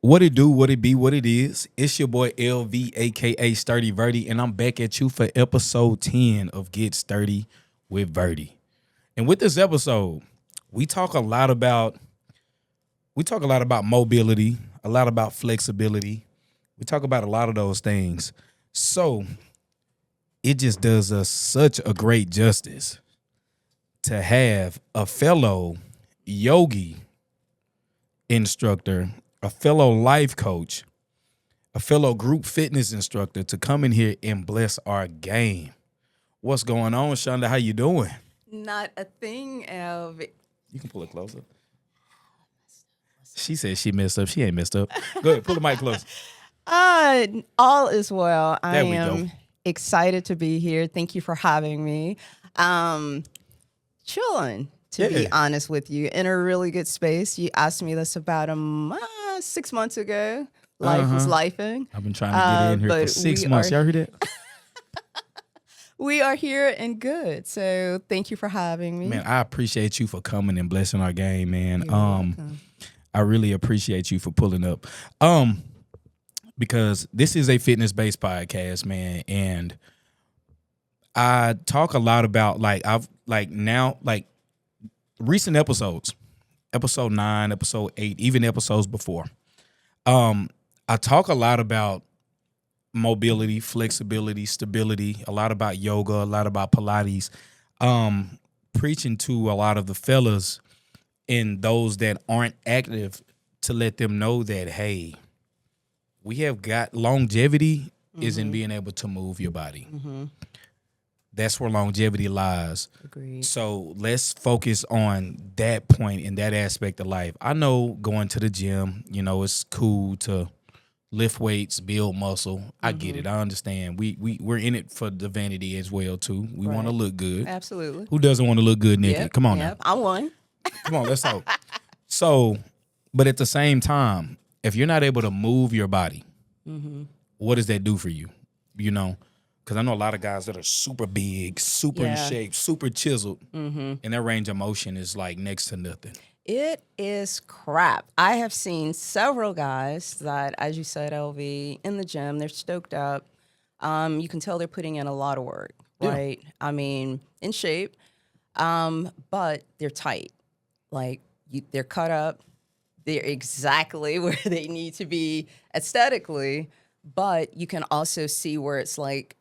What it do, what it be, what it is. It's your boy LV, aka Sturdy Verty, and I'm back at you for episode 10 of Get Sturdy Wit Verty. And with this episode, we talk a lot about mobility, a lot about flexibility. We talk about a lot of those things. So it just does us such a great justice to have a fellow yogi instructor, a fellow life coach, a fellow group fitness instructor to come in here and bless our game. What's going on, Shonda? How you doing? Not a thing of. You can pull it closer. She said she messed up. She ain't messed up. Go ahead, pull the mic close. All is well. I There we am go. excited to be here. Thank you for having me. Chilling, to be honest with you, in a really good space. You asked me this about 6 months ago. Life was lifing. I've been trying to get in here for but 6 months. Y'all heard that? We are here and good. So thank you for having me. Man, I appreciate you for coming and blessing our game, man. You're welcome. I really appreciate you for pulling up. Because this is a fitness-based podcast, man, and I talk a lot about recent episodes, episode 9, episode 8, even episodes before. I talk a lot about mobility, flexibility, stability, a lot about yoga, a lot about Pilates, preaching to a lot of the fellas and those that aren't active to let them know that, hey, we have got longevity is in being able to move your body. That's where longevity lies. Agreed. So let's focus on that point in that aspect of life. I know going to the gym, it's cool to lift weights, build muscle. I get it. I understand. We're in it for the vanity as well too. We want to look good. Absolutely. Who doesn't want to look good naked? Yep, Come on yep. now. I won. Come on, let's talk. So, but at the same time, if you're not able to move your body, what does that do for you? Because I know a lot of guys that are super big, super in shape, super chiseled, and their range of motion is like next to nothing. It is crap. I have seen several guys that, as you said, LV, in the gym, they're stoked up. You can tell they're putting in a lot of work, right? Yeah. I mean, in shape, but they're tight. Like, they're cut up. They're exactly where they need to be aesthetically, but you can also see where it's like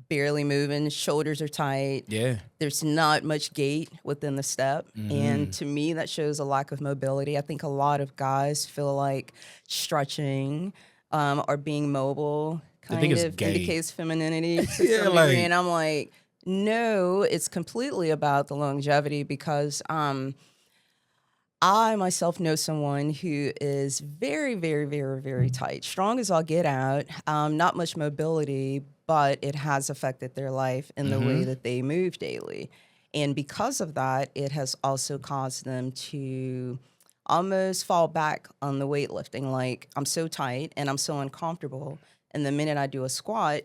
barely moving, shoulders are tight. Yeah. There's not much gait within the step. And to me, that shows a lack of mobility. I think a lot of guys feel like stretching or being mobile kind of indicates femininity to some degree. And I'm like, no, it's completely about the longevity because I myself know someone who is very, very, very, very tight, strong as all get out, not much mobility, but it has affected their life in the way that they move daily. And because of that, it has also caused them to almost fall back on the weightlifting. Like, I'm so tight and I'm so uncomfortable. And the minute I do a squat,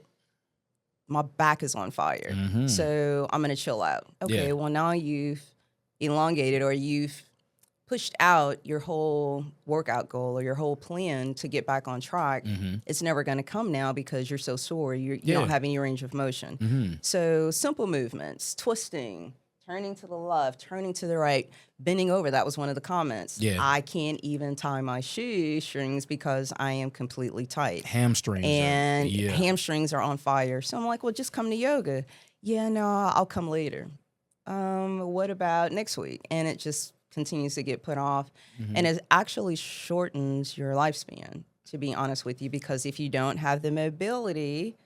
my back is on fire. So I'm going to chill out. Okay, well, now you've elongated or you've pushed out your whole workout goal or your whole plan to get back on track. It's never going to come now because you're so sore. You don't have any range of motion. So simple movements, twisting, turning to the left, turning to the right, bending over. That was one of the comments. Yeah. I can't even tie my shoestrings because I am completely tight. Hamstrings. And hamstrings are on fire. So I'm like, well, just come to yoga. Yeah, no, I'll come later. What about next week? And it just continues to get put off. And it actually shortens your lifespan, to be honest with you, because if you don't have the mobility,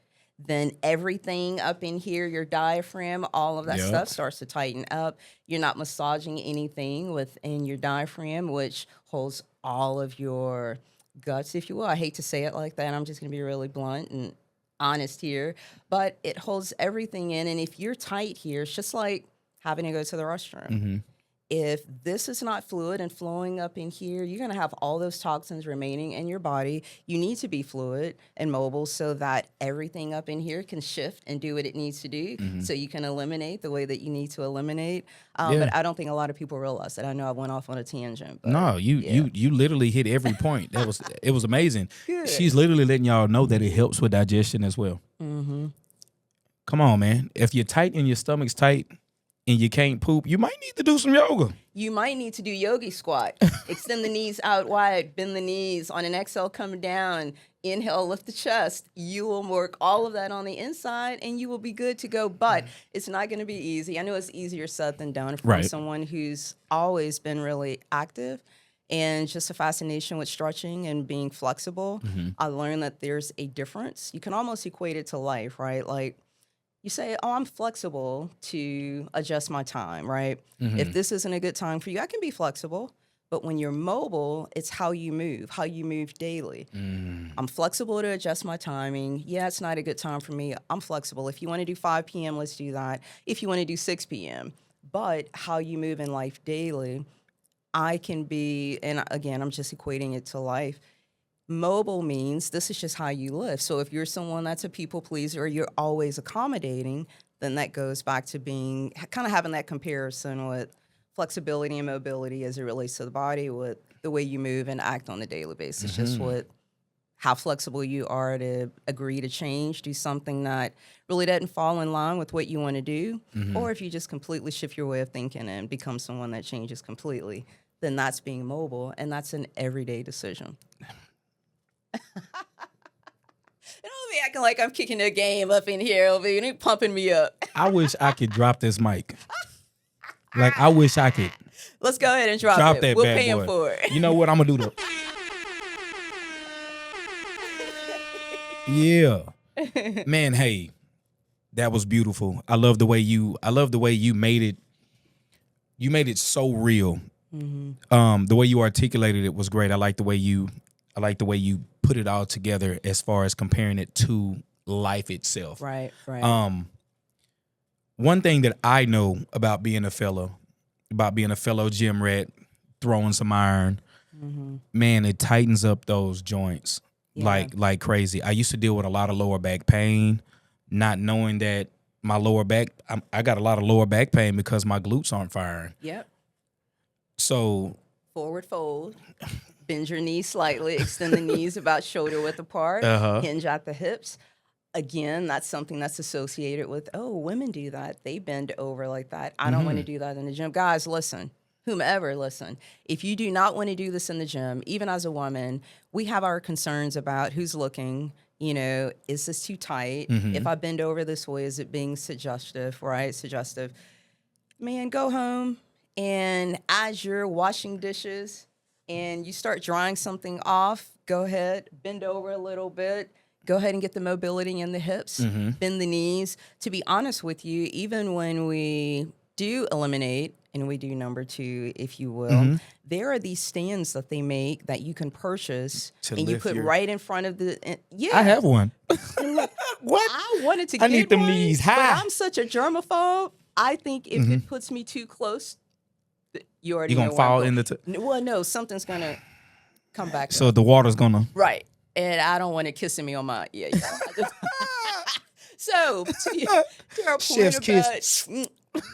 then everything up in here, your diaphragm, all of that stuff starts to tighten up. You're not massaging anything within your diaphragm, which holds all of your guts, if you will. I hate to say it like that. I'm just going to be really blunt and honest here. But it holds everything in. And if you're tight here, it's just like having to go to the restroom. If this is not fluid and flowing up in here, you're going to have all those toxins remaining in your body. You need to be fluid and mobile so that everything up in here can shift and do what it needs to do, so you can eliminate the way that you need to eliminate. Yeah. But I don't think a lot of people realize that. I know I went off on a tangent. But No, you literally hit every point. It was amazing. Good. She's literally letting y'all know that it helps with digestion as well. Come on, man. If you're tight and your stomach's tight and you can't poop, you might need to do some yoga. You might need to do yogi squat. Extend the knees out wide, bend the knees. On an exhale, come down. Inhale, lift the chest. You will work all of that on the inside, and you will be good to go. But it's not going to be easy. I know it's easier said than done from someone who's always been really active and just a fascination with stretching and being flexible. I learned that there's a difference. You can almost equate it to life, right? Like, you say, oh, I'm flexible to adjust my time, right? If this isn't a good time for you, I can be flexible. But when you're mobile, it's how you move daily. I'm flexible to adjust my timing. Yeah, it's not a good time for me. I'm flexible. If you want to do 5 p.m., let's do that. If you want to do 6 p.m. But how you move in life daily, I can be, and again, I'm just equating it to life. Mobile means this is just how you live. So if you're someone that's a people pleaser or you're always accommodating, then that goes back to being kind of having that comparison with flexibility and mobility as it relates to the body with the way you move and act on a daily basis. Just how flexible you are to agree to change, do something that really doesn't fall in line with what you want to do, or if you just completely shift your way of thinking and become someone that changes completely, then that's being mobile, and that's an everyday decision. Don't be acting like I'm kicking the game up in here, over you pumping me up. I wish I could drop this mic. Like, I wish I could. Let's go ahead and drop it. That We'll bad pay boy. him for it. You know what? I'm gonna do Yeah. Man, hey, that was beautiful. I love the way you made it. You made it so real. The way you articulated it was great. I like the way you put it all together as far as comparing it to life itself. Right. One thing that I know about being a fellow gym rat, throwing some iron, man, it tightens up those joints like crazy. I used to deal with a lot of lower back pain, not knowing that my lower back, I got a lot of lower back pain because my glutes aren't firing. Yep. So Forward fold. Bend your knees slightly. Extend the knees about shoulder width apart. Hinge at the hips. Again, that's something that's associated with, oh, women do that. They bend over like that. I don't want to do that in the gym. Guys, listen. Whomever, listen. If you do not want to do this in the gym, even as a woman, we have our concerns about who's looking. You know, is this too tight? If I bend over this way, is it being suggestive, right? Suggestive. Man, go home, and as you're washing dishes and you start drying something off, go ahead, bend over a little bit. Go ahead and get the mobility in the hips, bend the knees. To be honest with you, even when we do eliminate, and we do number 2, if you will, there are these stands that they make that you can purchase and you put right in front of the, I have one. What? I wanted to get I need them one, knees but high. I'm such a germaphobe. I think if it puts me too close, you already You're know gonna where I'm fall going. in the Well, no, something's gonna come back. so the water's gonna Right. And I don't want it kissing me on my So to our point Chef's about kiss.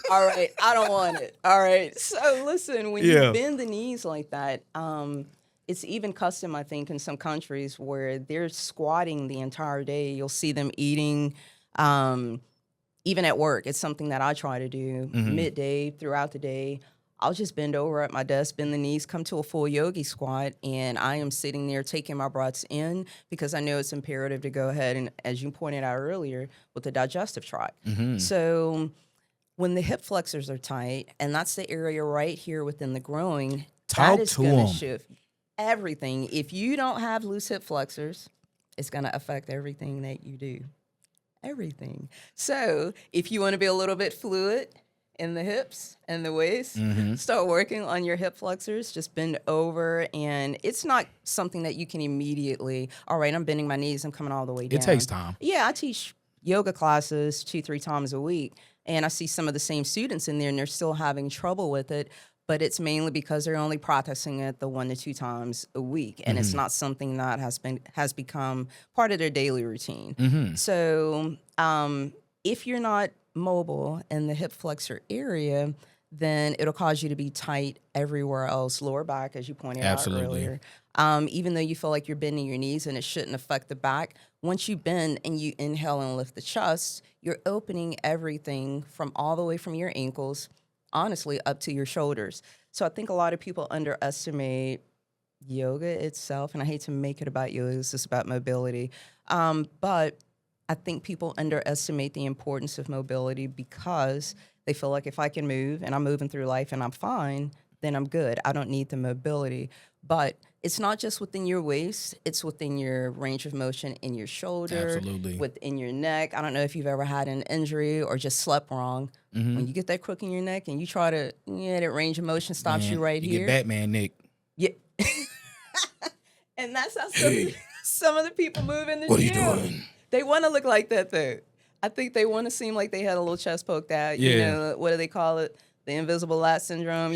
all right, I don't want it. All right. So listen, when you bend the knees like that, it's even custom, I think, in some countries where they're squatting the entire day. You'll see them eating, even at work. It's something that I try to do midday throughout the day. I'll just bend over at my desk, bend the knees, come to a full yogi squat, and I am sitting there taking my breaths in because I know it's imperative to go ahead and, as you pointed out earlier, with the digestive tract. So when the hip flexors are tight, and that's the area right here within the groin, that is going to shift everything. If you don't have loose hip flexors, it's going to affect everything that you do. Everything. So if you want to be a little bit fluid in the hips and the waist, start working on your hip flexors. Just bend over, and it's not something that you can immediately, all right, I'm bending my knees, I'm coming all the way down. It takes time. Yeah, I teach yoga classes 2-3 times a week, and I see some of the same students in there, and they're still having trouble with it. but it's mainly because they're only practicing it the 1 to 2 times a week, and it's not something that has become part of their daily routine. So if you're not mobile in the hip flexor area, then it'll cause you to be tight everywhere else, lower back, as you pointed out earlier. Even though you feel like you're bending your knees and it shouldn't affect the back, once you bend and you inhale and lift the chest, you're opening everything from all the way from your ankles, honestly, up to your shoulders. So I think a lot of people underestimate yoga itself, and I hate to make it about yoga, it's just about mobility. But I think people underestimate the importance of mobility because they feel like if I can move and I'm moving through life and I'm fine, then I'm good. I don't need the mobility. But it's not just within your waist, it's within your range of motion in your shoulder, within your neck. I don't know if you've ever had an injury or just slept wrong. When you get that crook in your neck and you try to, that range of motion stops you right here. You get Batman neck. Yeah. And that's how some of the people move in the gym. What are you doing? They want to look like that, though. I think they want to seem like they had a little chest poked out. Yeah. You know, what do they call it? The invisible lat syndrome.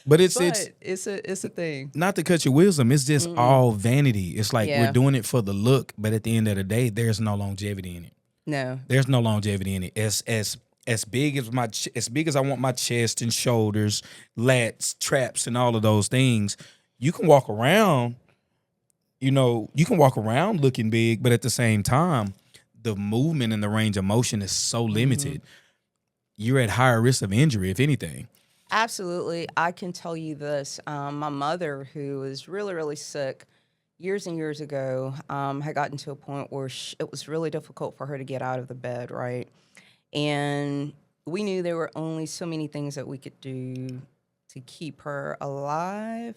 But it's a thing. Not to cut your wisdom. It's just all vanity. It's like we're doing it for the look, but at the end of the day, there's no longevity in it. No, there's no longevity in it. As big as I want my chest and shoulders, lats, traps, and all of those things, you can walk around. You can walk around looking big, but at the same time, the movement and the range of motion is so limited. You're at higher risk of injury, if anything. Absolutely. I can tell you this. My mother, who was really, really sick years and years ago, had gotten to a point where it was really difficult for her to get out of the bed, right? And we knew there were only so many things that we could do to keep her alive,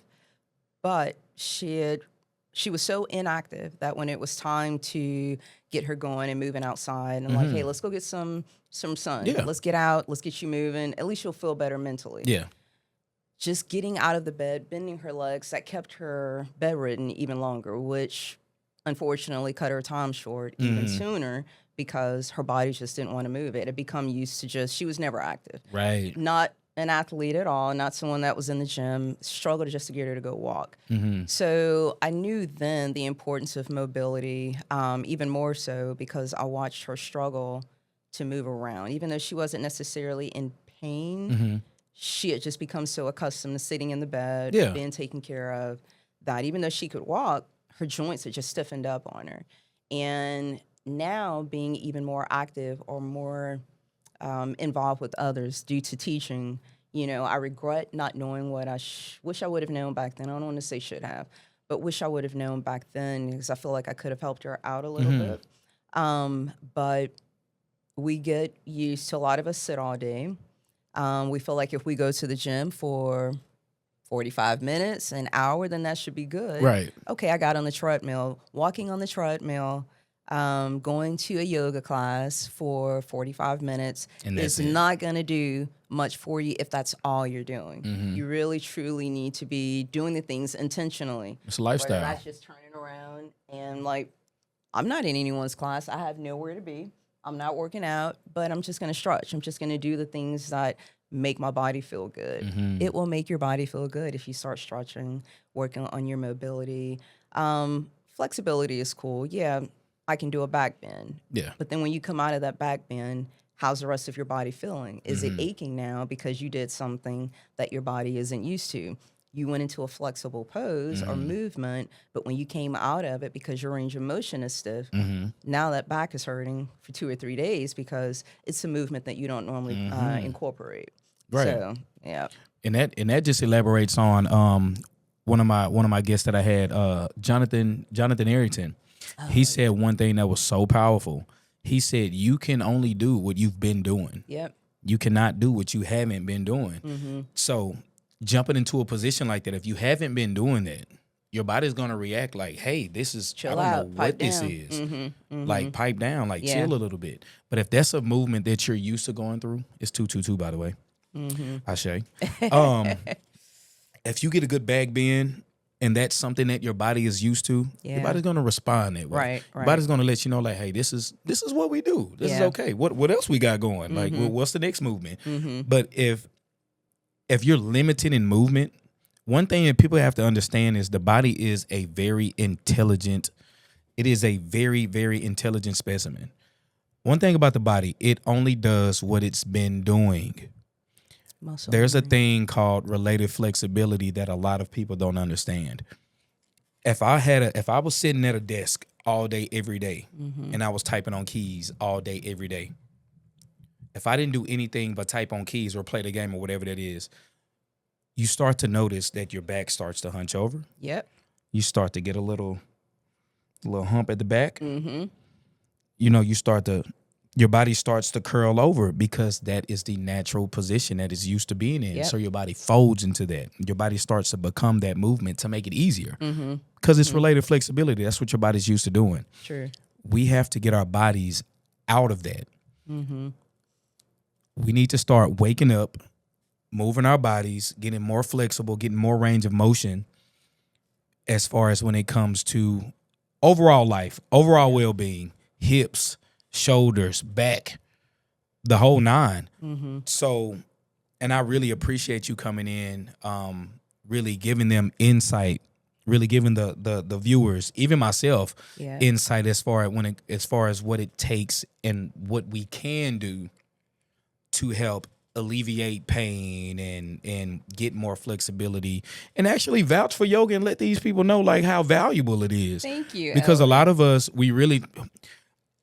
but she was so inactive that when it was time to get her going and moving outside and like, hey, let's go get some sun. Yeah. Let's get out. Let's get you moving. At least you'll feel better mentally. Yeah. Just getting out of the bed, bending her legs, that kept her bedridden even longer, which unfortunately cut her time short even sooner because her body just didn't want to move. It had become used to she was never active. Right. Not an athlete at all, not someone that was in the gym, struggled just to get her to go walk. So I knew then the importance of mobility, even more so because I watched her struggle to move around. Even though she wasn't necessarily in pain, she had just become so accustomed to sitting in the bed, being taken care of, that even though she could walk, her joints had just stiffened up on her. And now being even more active or more involved with others due to teaching, I regret not knowing what I wish I would have known back then. I don't want to say should have, but wish I would have known back then because I feel like I could have helped her out a little bit. But we get used to, a lot of us sit all day. We feel like if we go to the gym for 45 minutes, an hour, then that should be good. Right. Okay, I got on the treadmill, walking on the treadmill, going to a yoga class for 45 minutes is not going to do much for you if that's all you're doing. You really, truly need to be doing the things intentionally. It's a lifestyle. That's just turning around and I'm not in anyone's class. I have nowhere to be. I'm not working out, but I'm just going to stretch. I'm just going to do the things that make my body feel good. It will make your body feel good if you start stretching, working on your mobility. Flexibility is cool. Yeah, I can do a back bend. Yeah. But then when you come out of that back bend, how's the rest of your body feeling? Is it aching now because you did something that your body isn't used to? You went into a flexible pose or movement, but when you came out of it because your range of motion is stiff, now that back is hurting for 2 or 3 days because it's a movement that you don't normally incorporate. Right. So, yeah. And that just elaborates on one of my guests that I had, Jonathan Arrington. He said one thing that was so powerful. He said, you can only do what you've been doing. Yep. You cannot do what you haven't been doing. So jumping into a position like that, if you haven't been doing that, your body's going to react like, hey, this is, chill I out, don't know what this down. is. Like pipe down, like chill a little bit. But if that's a movement that you're used to going through, it's 222, by the way. Ashe. If you get a good back bend, and that's something that your body is used to, your body's going to respond that way. Right. Your body's going to let you know, like, hey, this is what we do. This is okay. What else we got going? Like, what's the next movement? But if if you're limited in movement, one thing that people have to understand is the body is a very intelligent. It is a very, very intelligent specimen. One thing about the body, it only does what it's been doing. Muscle There's a memory. thing called relative flexibility that a lot of people don't understand. If I was sitting at a desk all day, every day, and I was typing on keys all day, every day, if I didn't do anything but type on keys or play the game or whatever that is, you start to notice that your back starts to hunch over. Yep. You start to get a little hump at the back. Mm-hmm. You know, your body starts to curl over because that is the natural position that it's used to being in. Yep. So your body folds into that. Your body starts to become that movement to make it easier. Mm-hmm. Because it's related flexibility. That's what your body's used to doing. True. We have to get our bodies out of that. Mm-hmm. We need to start waking up, moving our bodies, getting more flexible, getting more range of motion as far as when it comes to overall life, overall well-being, hips, shoulders, back, the whole nine. Mm-hmm. So, and I really appreciate you coming in, really giving them insight, really giving the viewers, even myself, Yeah. insight as far as what it takes and what we can do to help alleviate pain and get more flexibility and actually vouch for yoga and let these people know like how valuable it is. Thank you. Because a Ellie. lot of us, we really,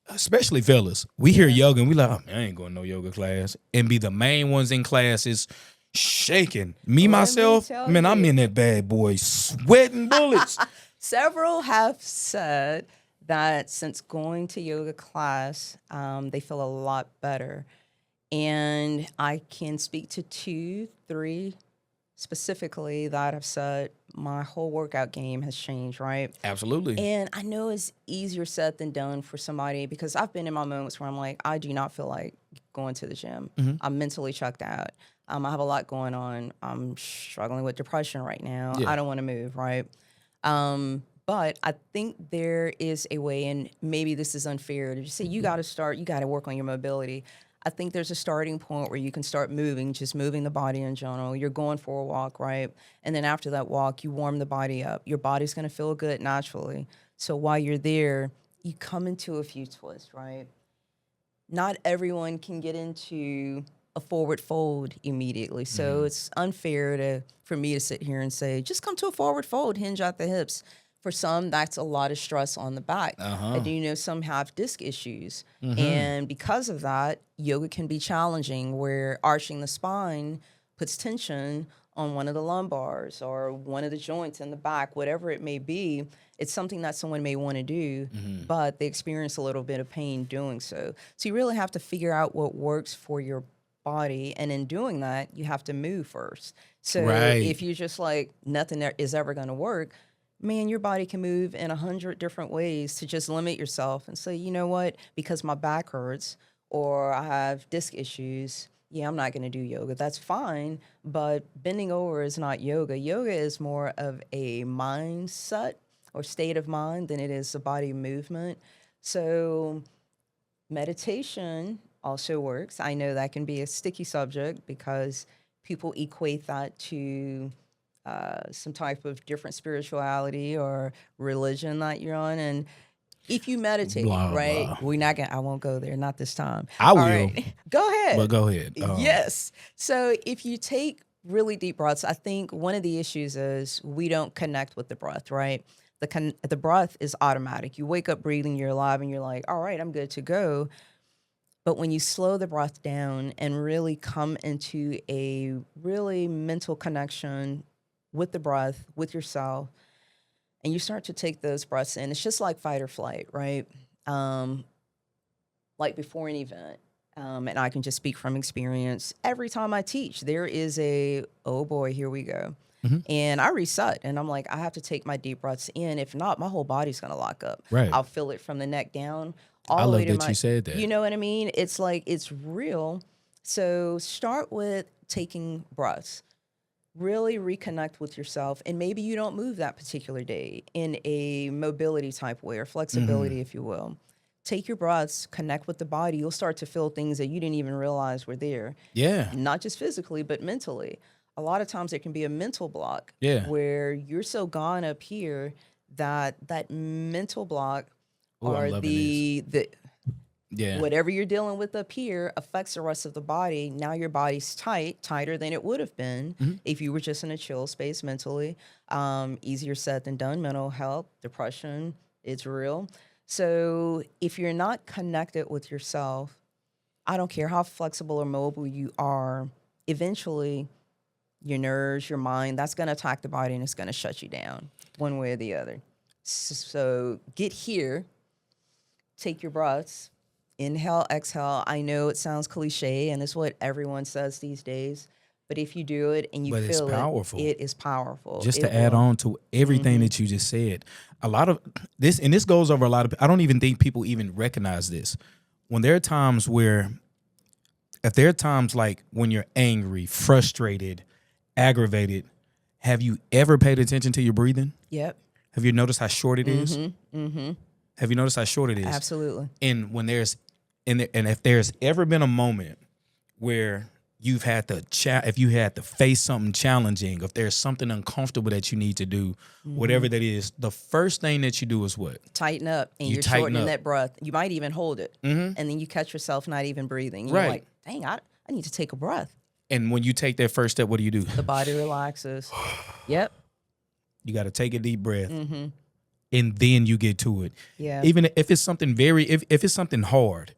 especially fellas, we hear yoga and we like, oh, man, I ain't going to no yoga class, and be the main ones in classes shaking. Me, myself, tell man, I'm you. in that bad boy sweating bullets. Several have said that since going to yoga class, they feel a lot better. And I can speak to 2, 3 specifically that have said my whole workout game has changed, right? Absolutely. And I know it's easier said than done for somebody because I've been in my moments where I'm like, I do not feel like going to the gym. I'm mentally checked out. I have a lot going on. I'm struggling with depression right now. Yeah. I don't want to move, right? But I think there is a way, and maybe this is unfair to just say you got to work on your mobility. I think there's a starting point where you can start moving, just moving the body in general. You're going for a walk, right? And then after that walk, you warm the body up. Your body's going to feel good naturally. So while you're there, you come into a few twists, right? Not everyone can get into a forward fold immediately. So it's unfair for me to sit here and say, just come to a forward fold, hinge out the hips. For some, that's a lot of stress on the back. I do know some have disc issues. And because of that, yoga can be challenging where arching the spine puts tension on one of the lumbars or one of the joints in the back, whatever it may be. It's something that someone may want to do, but they experience a little bit of pain doing so. So you really have to figure out what works for your body. And in doing that, you have to move first. So Right. if you're just like, nothing is ever going to work, man, your body can move in 100 different ways to just limit yourself and say, you know what, because my back hurts or I have disc issues, yeah, I'm not going to do yoga. That's fine, but bending over is not yoga. Yoga is more of a mindset or state of mind than it is a body movement. So meditation also works. I know that can be a sticky subject because people equate that to some type of different spirituality or religion that you're on. And if you meditate, Blah, right, blah. I won't go there, not this time. I will. All right, go ahead. But go ahead. Yes. So if you take really deep breaths, I think one of the issues is we don't connect with the breath, right? The breath is automatic. You wake up breathing, you're alive, and you're like, all right, I'm good to go. But when you slow the breath down and really come into a really mental connection with the breath, with yourself, and you start to take those breaths in, it's just like fight or flight, right? Like before an event. And I can just speak from experience. Every time I teach, there is oh boy, here we go. And I reset and I'm like, I have to take my deep breaths in. If not, my whole body's going to lock up. Right. I'll feel it from the neck down all I the way love to that you said that. You know what I mean? It's like, it's real. So start with taking breaths. Really reconnect with yourself. And maybe you don't move that particular day in a mobility type way or flexibility, if you will. Take your breaths, connect with the body. You'll start to feel things that you didn't even realize were there. Yeah. Not just physically, but mentally. a lot of times there can be a mental block Yeah. where you're so gone up here that that mental block Ooh, I'm or loving this. the Yeah. whatever you're dealing with up here affects the rest of the body. Now your body's tighter than it would have been if you were just in a chill space mentally. Easier said than done. Mental health, depression, it's real. So if you're not connected with yourself, I don't care how flexible or mobile you are, eventually your nerves, your mind, that's going to attack the body and it's going to shut you down one way or the other. So get here, take your breaths, inhale, exhale. I know it sounds cliche and it's what everyone says these days, but if you do it and you But it's feel powerful. it is powerful. Just It to add will. on to everything that you just said, a lot of this, and this goes over a lot of, I don't even think people even recognize this. When there are times where, if there are times like when you're angry, frustrated, aggravated, have you ever paid attention to your breathing? Yep. Have you noticed how short it is? Have you noticed how short it is? Absolutely. And when there's, and if there's ever been a moment where you've had to if you had to face something challenging, if there's something uncomfortable that you need to do, whatever that is, the first thing that you do is what? Tighten up and You you're tighten shortening up. that breath. You might even hold it. And then you catch yourself not even breathing. You're Right. like, dang, I need to take a breath. And when you take that first step, what do? The body relaxes. Yep. You got to take a deep breath, and then you get to it. Yeah. Even if it's something if it's something hard,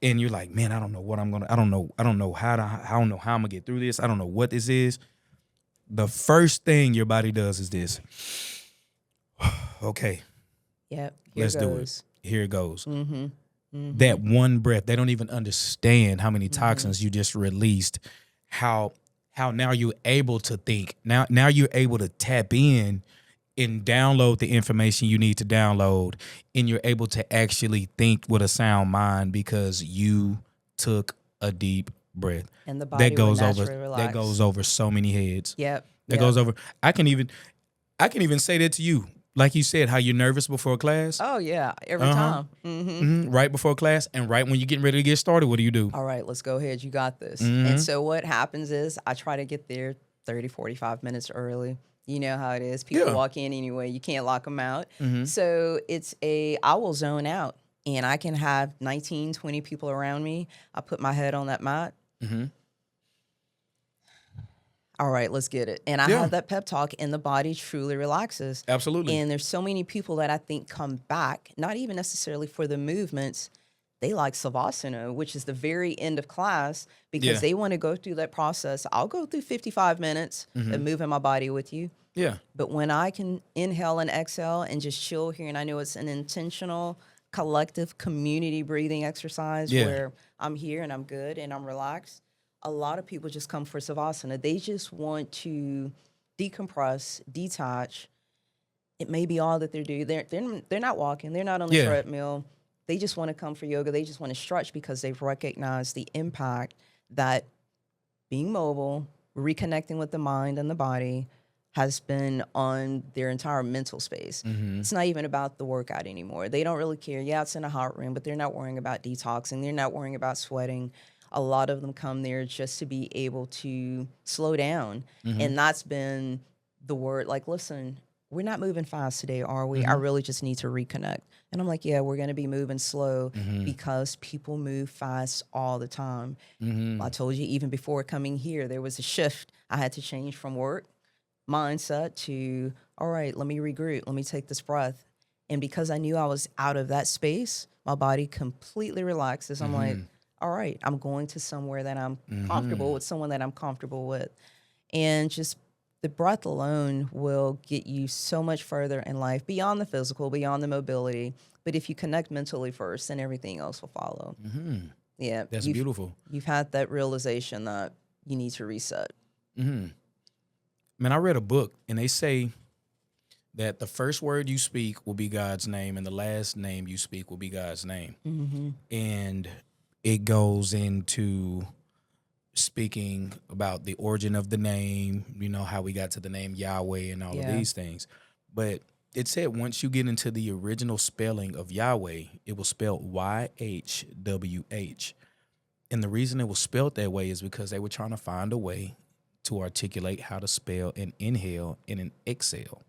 and you're like, man, I don't know what I'm gonna, I don't know how I'm gonna get through this. I don't know what this is. The first thing your body does is this. Okay, Yep. let's do it. Here it goes. That one breath, they don't even understand how many toxins you just released. How now you're able to think. Now you're able to tap in and download the information you need to download, and you're able to actually think with a sound mind because you took a deep breath. And the body That goes will over naturally relax. that goes over so many heads. Yep. That goes over. I can even say that to you. Like you said, how you're nervous before class. Oh, yeah. Every time. Right before class, and right when you're getting ready to get started, what do? All right, let's go ahead. You got this. And so what happens is I try to get there 30, 45 minutes early. You know how it is. People walk in anyway. You can't lock them out. So I will zone out. And I can have 19, 20 people around me. I put my head on that mat. All right, let's get it. And I have that pep talk and the body truly relaxes. Absolutely. And there's so many people that I think come back, not even necessarily for the movements. They like Savasana, which is the very end of class, because they want to go through that process. I'll go through 55 minutes of moving my body with you. Yeah. But when I can inhale and exhale and just chill here, and I know it's an intentional, collective community breathing exercise where I'm here and I'm good and I'm relaxed. A lot of people just come for Savasana. They just want to decompress, detach. It may be all that they're doing. They're not walking. They're not on the treadmill. They just want to come for yoga. They just want to stretch because they've recognized the impact that being mobile, reconnecting with the mind and the body has been on their entire mental space. It's not even about the workout anymore. They don't really care. Yeah, it's in a hot room, but they're not worrying about detoxing. They're not worrying about sweating. A lot of them come there just to be able to slow down. And that's been the word, like, listen, we're not moving fast today, are we? I really just need to reconnect. And I'm like, yeah, we're going to be moving slow because people move fast all the time. I told you, even before coming here, there was a shift. I had to change from work mindset to, all right, let me regroup. Let me take this breath. And because I knew I was out of that space, my body completely relaxes. I'm like, all right, I'm going to somewhere that I'm comfortable with, someone that I'm comfortable with. And just the breath alone will get you so much further in life, beyond the physical, beyond the mobility. But if you connect mentally first, then everything else will follow. Yeah. That's beautiful. You've had that realization that you need to reset. Man, I read a book, and they say that the first word you speak will be God's name, and the last name you speak will be God's name. And it goes into speaking about the origin of the name, you know, how we got to the name Yahweh and all of these things. But it said once you get into the original spelling of Yahweh, it was spelled YHWH. And the reason it was spelled that way is because they were trying to find a way to articulate how to spell an inhale and an exhale.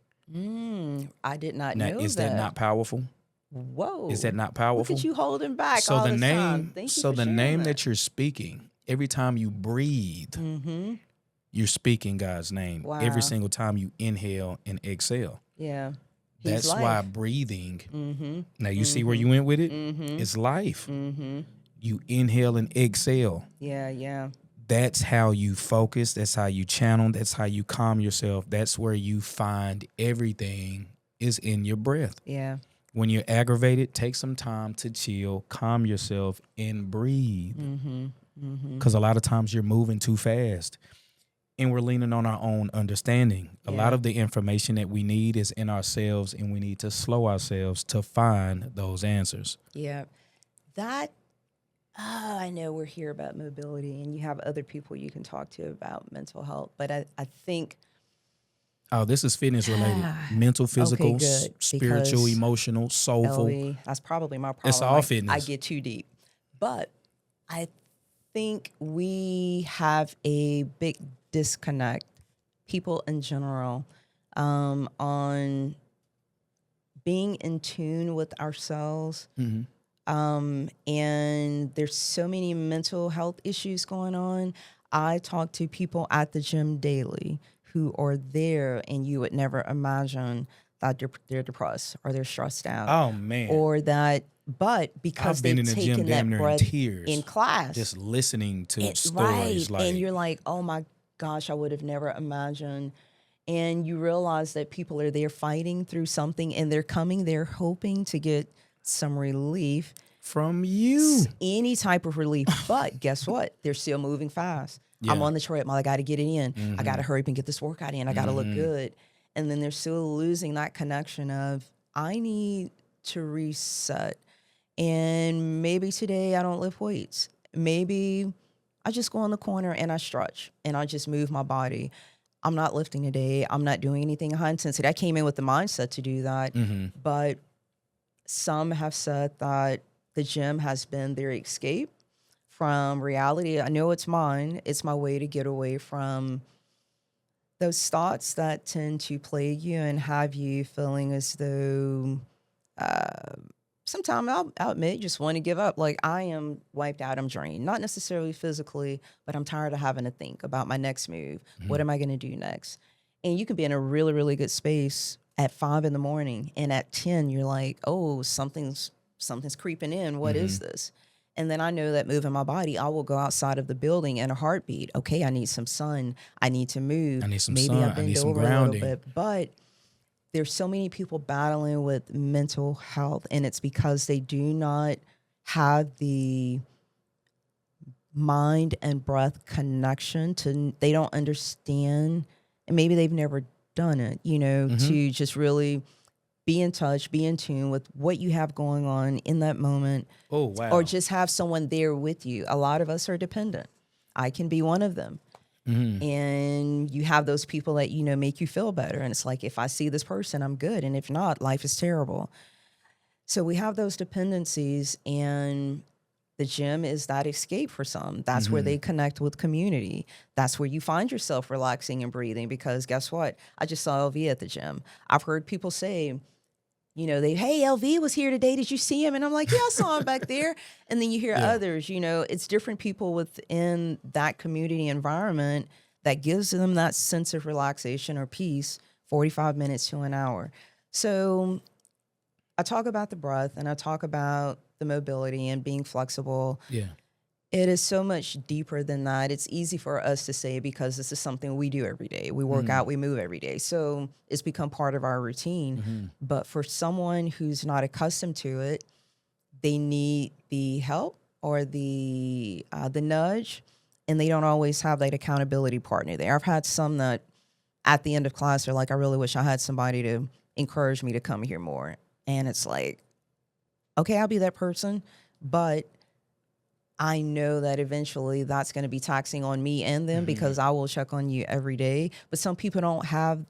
I did not Now, know is that. that not powerful? Whoa. Is that not Look powerful? at you holding back So all the this time. name, Thank you so for the sharing name that. that you're speaking, every time you breathe, you're speaking God's name. Every Wow. single time you inhale and exhale. Yeah. He's That's why life. breathing. Now you see where you went with it? It's life. You inhale and exhale. Yeah, yeah. That's how you focus. That's how you channel. That's how you calm yourself. That's where you find everything is in your breath. Yeah. When you're aggravated, take some time to chill, calm yourself, and breathe. Because a lot of times you're moving too fast. And we're leaning on our own understanding. A lot Yeah. of the information that we need is in ourselves, and we need to slow ourselves to find those answers. Yeah. That, I know we're here about mobility and you have other people you can talk to about mental health, but I think, Oh, this is fitness related. Mental, physical, good, spiritual, because emotional, soulful. Ellie, that's probably my problem. It's all I fitness. get too deep. But I think we have a big disconnect, people in general, on being in tune with ourselves. And there's so many mental health issues going on. I talk to people at the gym daily who are there, and you would never imagine that they're depressed or they're stressed out. Oh, man. Or that, but because I've been they've in the gym taken damn that near in breath tears. in class. Just listening to Right. stories like, And you're like, oh my gosh, I would have never imagined. And you realize that people are there fighting through something, and they're coming there hoping to get some relief, from you. any type of relief. But guess what? They're still moving fast. I'm Yeah. on the treadmill. I got to get it in. I got to hurry up and get this workout in. I got to look good. And then they're still losing that connection of, I need to reset. And maybe today I don't lift weights. Maybe I just go in the corner and I stretch and I just move my body. I'm not lifting today. I'm not doing anything high intensity. I came in with the mindset to do that. But some have said that the gym has been their escape from reality. I know it's mine. It's my way to get away from those thoughts that tend to plague you and have you feeling as though sometimes I'll admit, just want to give up. Like, I am wiped out. I'm drained. Not necessarily physically, but I'm tired of having to think about my next move. What am I going to do next? And you can be in a really, really good space at 5 a.m. and at 10, you're like, oh, something's creeping in. What is this? And then I know that moving my body, I will go outside of the building in a heartbeat. Okay, I need some sun. I need to move. I need some Maybe sun. I I bend need some over a grounding. little bit. But there's so many people battling with mental health, and it's because they do not have the mind and breath connection they don't understand, and maybe they've never done it, to just really be in touch, be in tune with what you have going on in that moment. Oh, wow. Or just have someone there with you. A lot of us are dependent. I can be one of them. And you have those people that, make you feel better. And it's like, if I see this person, I'm good. And if not, life is terrible. So we have those dependencies, and the gym is that escape for some. That's where they connect with community. That's where you find yourself relaxing and breathing, because guess what? I just saw LV at the gym. I've heard people say, hey, LV was here today. Did you see him? And I'm like, yeah, I saw him back there. And then you hear others, it's different people within that community environment that gives them that sense of relaxation or peace, 45 minutes to an hour. So I talk about the breath, and I talk about the mobility and being flexible. Yeah. It is so much deeper than that. It's easy for us to say because this is something we do every day. We work out, we move every day. So it's become part of our routine. But for someone who's not accustomed to it, they need the help or the nudge, and they don't always have that accountability partner there. I've had some that at the end of class are like, I really wish I had somebody to encourage me to come here more. And it's like, okay, I'll be that person, but I know that eventually that's going to be taxing on me and them, because I will check on you every day. But some people don't have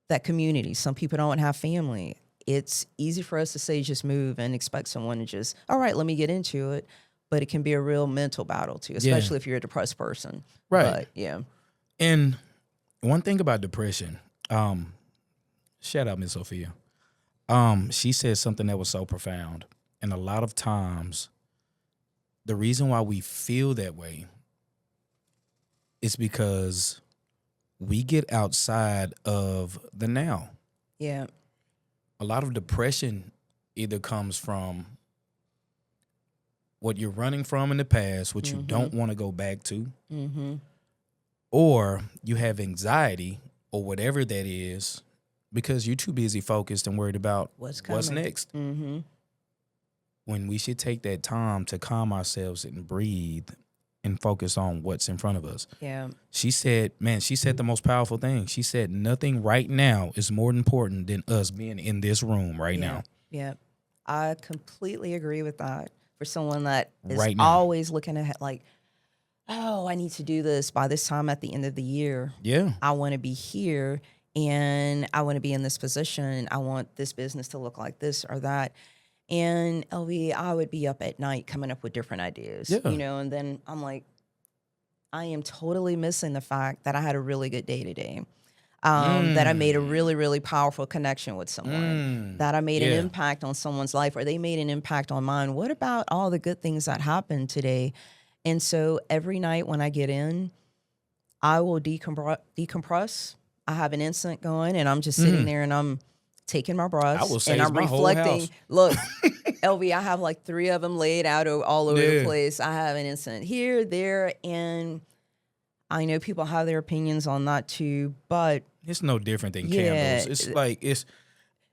that community. Some people don't have family. It's easy for us to say, just move and expect someone to just, all right, let me get into it. But it can be a real mental battle too, especially if you're a depressed person. Right. But yeah. And one thing about depression, shout out Miss Sophia. She said something that was so profound. And a lot of times, the reason why we feel that way is because we get outside of the now. Yeah. A lot of depression either comes from what you're running from in the past, what you don't want to go back to, or you have anxiety or whatever that is because you're too busy focused and worried about What's next. When we should take that time to calm ourselves and breathe and focus on what's in front of us. Yeah. She said the most powerful thing. She said, nothing right now is more important than us being in this room right now. Yeah. I completely agree with that. For someone that is Right now. always looking ahead, like, oh, I need to do this by this time at the end of the year. Yeah. I want to be here and I want to be in this position. I want this business to look like this or that. And LV, I would be up at night coming up with different ideas, Yeah. and then I'm like, I am totally missing the fact that I had a really good day today. That I made a really, really powerful connection with someone, that I made an impact on someone's life, or they made an impact on mine. What about all the good things that happened today? And so every night when I get in, I will decompress. I have an instant going, and I'm just sitting there and I'm taking my breaths. I will say and it's I'm my whole reflecting. house. Look, LV, I have like 3 of them laid out all over the Yeah. place. I have an instant here, there, and I know people have their opinions on that too, but It's no different than Yeah. candles.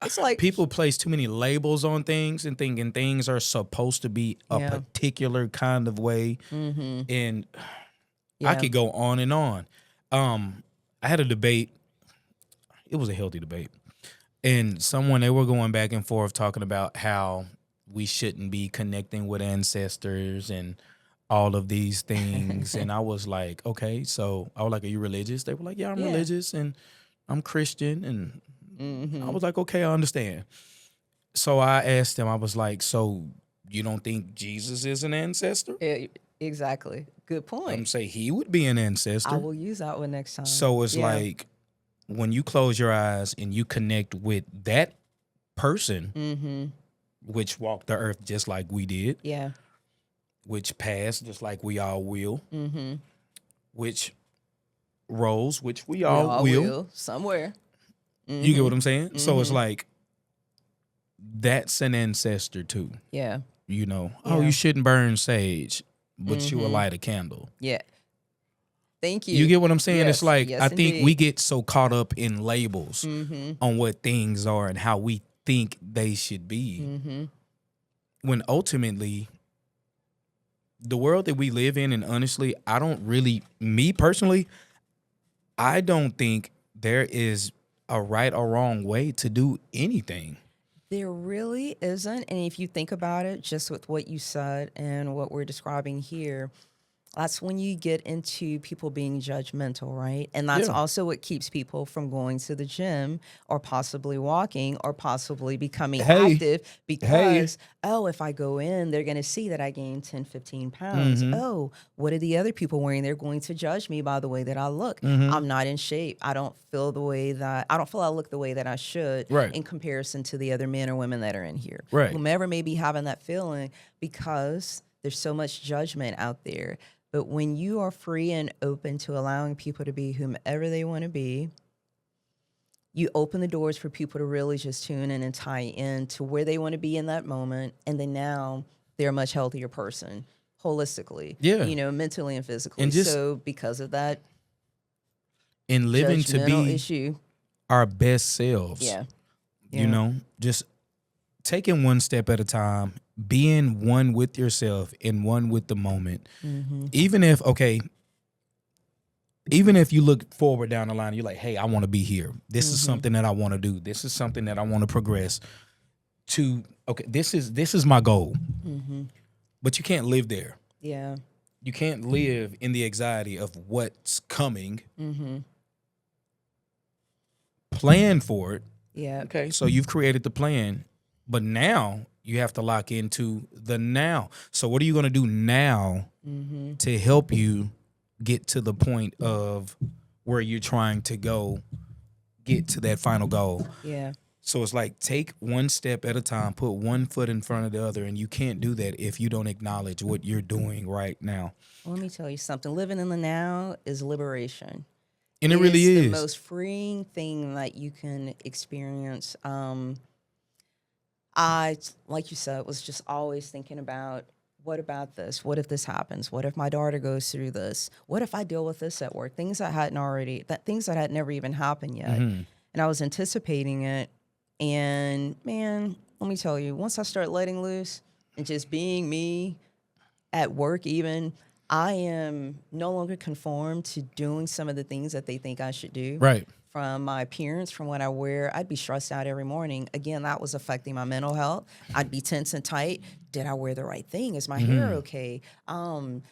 It's like people place too many labels on things and thinking things are supposed to be a Yeah. particular kind of way. And I Yeah. could go on and on. I had a debate. It was a healthy debate. And they were going back and forth talking about how we shouldn't be connecting with ancestors and all of these things. And I was like, okay. So I was like, are you religious? They were like, yeah, I'm Yeah. religious and I'm Christian. And I was like, okay, I understand. So I asked them, I was like, so you don't think Jesus is an ancestor? Exactly. Good point. Say he would be an I ancestor. will use that one next time. So it's Yeah. like when you close your eyes and you connect with that person, which walked the earth just like we did, Yeah. which passed just like we all will, which rose, which we all will. Somewhere. You get what I'm saying? So it's like that's an ancestor too. Yeah. Oh, you shouldn't burn sage, but you will light a candle. Yeah. Thank you. You get what I'm saying? Yes. It's like Yes, I think indeed. we get so caught up in labels on what things are and how we think they should be. When ultimately the world that we live in, and honestly, me personally, I don't think there is a right or wrong way to do anything. There really isn't. And if you think about it, just with what you said and what we're describing here, that's when you get into people being judgmental, right? And that's also what keeps people from going to the gym or possibly walking or possibly becoming active because, if I go in, they're going to see that I gained 10, 15 pounds. Oh, what are the other people wearing? They're going to judge me by the way that I look. I'm not in shape. I don't feel I look the way that I should in comparison to the other men or women that are in here. Right. Whomever may be having that feeling because there's so much judgment out there. But when you are free and open to allowing people to be whomever they want to be, you open the doors for people to really just tune in and tie in to where they want to be in that moment. And then now they're a much healthier person holistically, mentally and physically. And so because of that, and living to be issue, our best selves. Just taking one step at a time, being one with yourself and one with the moment. Even if you look forward down the line, you're like, hey, I want to be here. This is something that I want to do. This is something that I want to progress to. Okay, this is my goal. But you can't live there. Yeah. You can't live in the anxiety of what's coming. Plan for it. Yeah. Okay, so you've created the plan, but now you have to lock into the now. So what are you going to do now to help you get to the point of where you're trying to go get to that final goal. Yeah. So it's like take one step at a time, put one foot in front of the other, and you can't do that if you don't acknowledge what you're doing right now. Let me tell you something. Living in the now is liberation. And it It really is the is. most freeing thing that you can experience. I, like you said, was just always thinking about, what about this? What if this happens? What if my daughter goes through this? What if I deal with this at work? Things that things that had never even happened yet. And I was anticipating it. And man, let me tell you, once I start letting loose and just being me at work, even, I am no longer conformed to doing some of the things that they think I should do. Right. From my appearance, from what I wear, I'd be stressed out every morning. Again, that was affecting my mental health. I'd be tense and tight. Did I wear the right thing? Is my hair okay?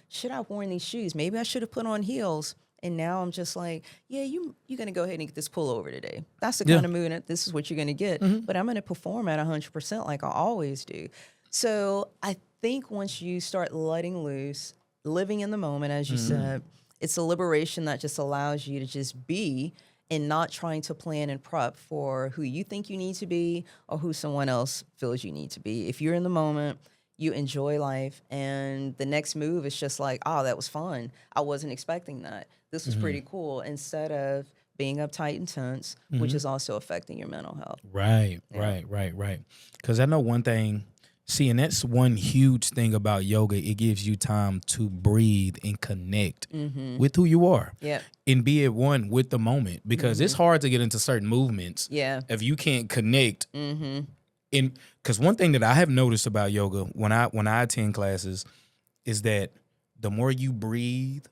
Should I have worn these shoes? Maybe I should have put on heels. And now I'm just like, yeah, you're going to go ahead and get this pullover today. That's the kind of mood, and this is what you're going to get. But I'm going to perform at 100% like I always do. So I think once you start letting loose, living in the moment, as you said, it's a liberation that just allows you to just be and not trying to plan and prep for who you think you need to be or who someone else feels you need to be. If you're in the moment, you enjoy life, and the next move is just like, oh, that was fun. I wasn't expecting that. This was pretty cool, instead of being uptight and tense, which is also affecting your mental health. Right. Because I know one thing. See, and that's one huge thing about yoga. It gives you time to breathe and connect with who you are. Yeah. And be at one with the moment. Because it's hard to get into certain movements if you can't connect. Because one thing that I have noticed about yoga when I attend classes is that the more you breathe,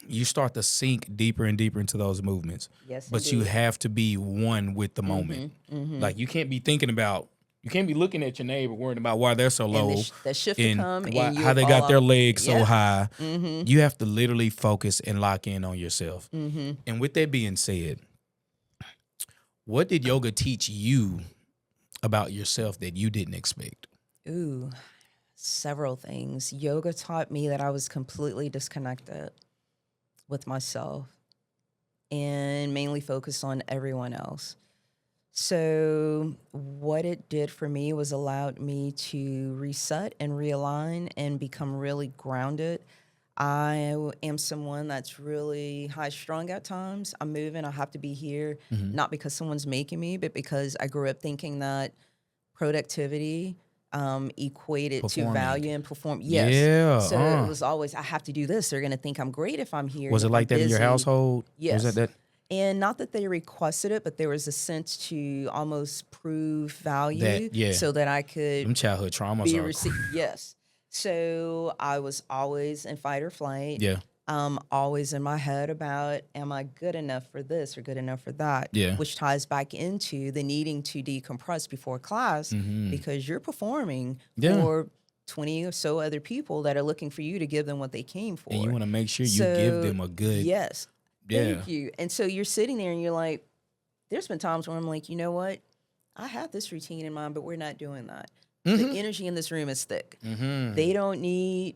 you start to sink deeper and deeper into those movements. Yes, but indeed. you have to be one with the moment. Like you can't be thinking about. You can't be looking at your neighbor worrying about why they're so low. And that shift to come, and how they got their legs so high. Mm-hmm. You have to literally focus and lock in on yourself. And with that being said, what did yoga teach you about yourself that you didn't expect? Ooh, several things. Yoga taught me that I was completely disconnected with myself and mainly focused on everyone else. So what it did for me was allowed me to reset and realign and become really grounded. I am someone that's really high strung at times. I'm moving. I have to be here, not because someone's making me, but because I grew up thinking that productivity equated to value and perform. Yes. Yeah. So it was always, I have to do this. They're going to think I'm great if I'm here. Was it like that in your household? Yes. Was that? And not that they requested it, but there was a sense to almost prove value so that I could Them childhood traumas be are received. Yes. So I was always in fight or flight. Yeah. Always in my head about, am I good enough for this or good enough for that? Yeah. Which ties back into the needing to decompress before class because you're performing for 20 or so other people that are looking for you to give them what they came for. And you want to make sure you give them a good. Yes. Thank you. And so you're sitting there and you're like, there's been times where I'm like, you know what? I have this routine in mind, but we're not doing that. The energy in this room is thick. They don't need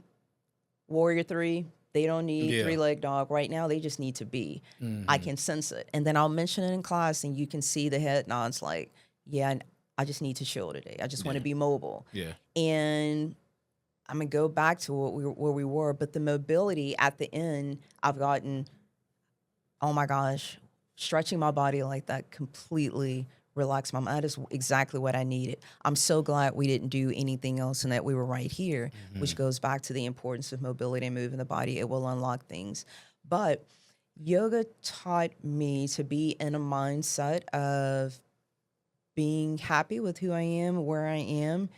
Warrior 3. They don't need three-leg dog. Right now, they just need to be. I can sense it. And then I'll mention it in class, and you can see the head nods like, yeah, I just need to chill today. I just want to be mobile. Yeah. And I'm going to go back to where we were. But the mobility at the end, I've gotten, oh my gosh, stretching my body like that completely relaxed my mind. That is exactly what I needed. I'm so glad we didn't do anything else and that we were right here, which goes back to the importance of mobility and moving the body. It will unlock things. But yoga taught me to be in a mindset of being happy with who I am, where I am,